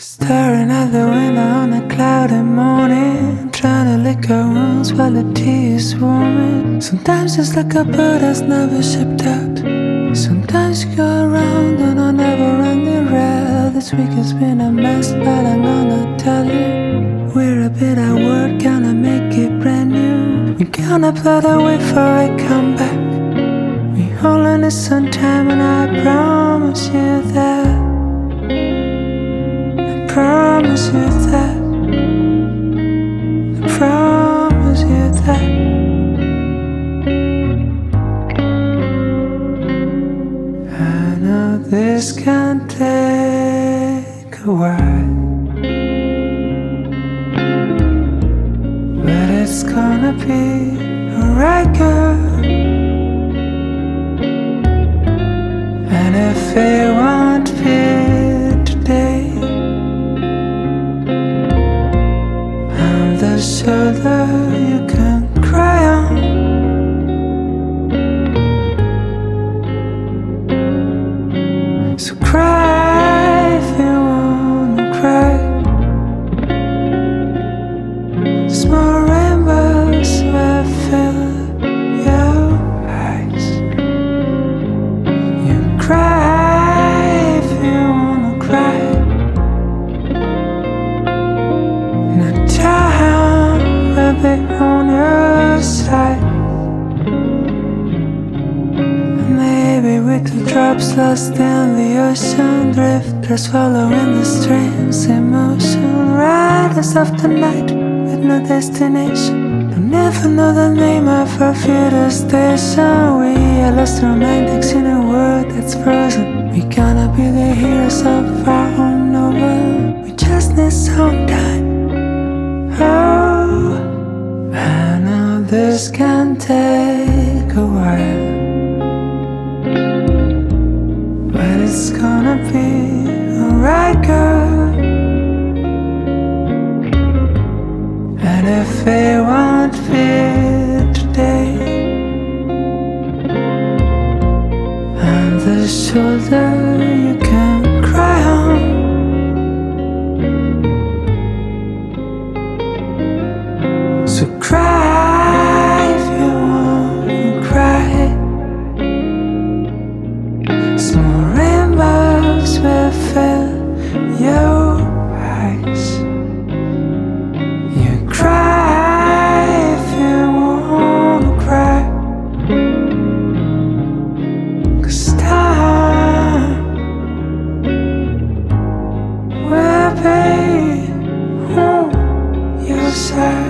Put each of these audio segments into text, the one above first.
Staring out the window on a cloudy morning, trying to lick our wounds while the tea is warming. Sometimes it's like a bird that's never shipped out. Sometimes you go around on a never-ending rail. This week has been a mess, but I'm gonna tell you, we're a bit at work, gonna make it brand new. We're gonna put away for a comeback. We only need some time, and I promise you that. Promise you that. I promise you that. I know this can take a while, but it's gonna be alright, girl. And if it won't be today, the shoulder you can cry on. So cry if you wanna cry. Small rainbows will fill your eyes. You cry if you wanna cry. Now time will be on your side. Maybe we could drops lost in the ocean, drifters following the stream's emotion. Riders of the night with no destination, don't never know the name of our future station. We are lost romantics in a world that's frozen. We gonna be the heroes of our own novel. We just need some time. Oh, I know this can take a while, but it's gonna be alright, girl. And if it won't be today, I'm the shoulder you can cry on. So cry if you wanna cry. Small rainbows will fill your eyes. You cry if you wanna cry, 'cause time will be on your side.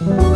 you.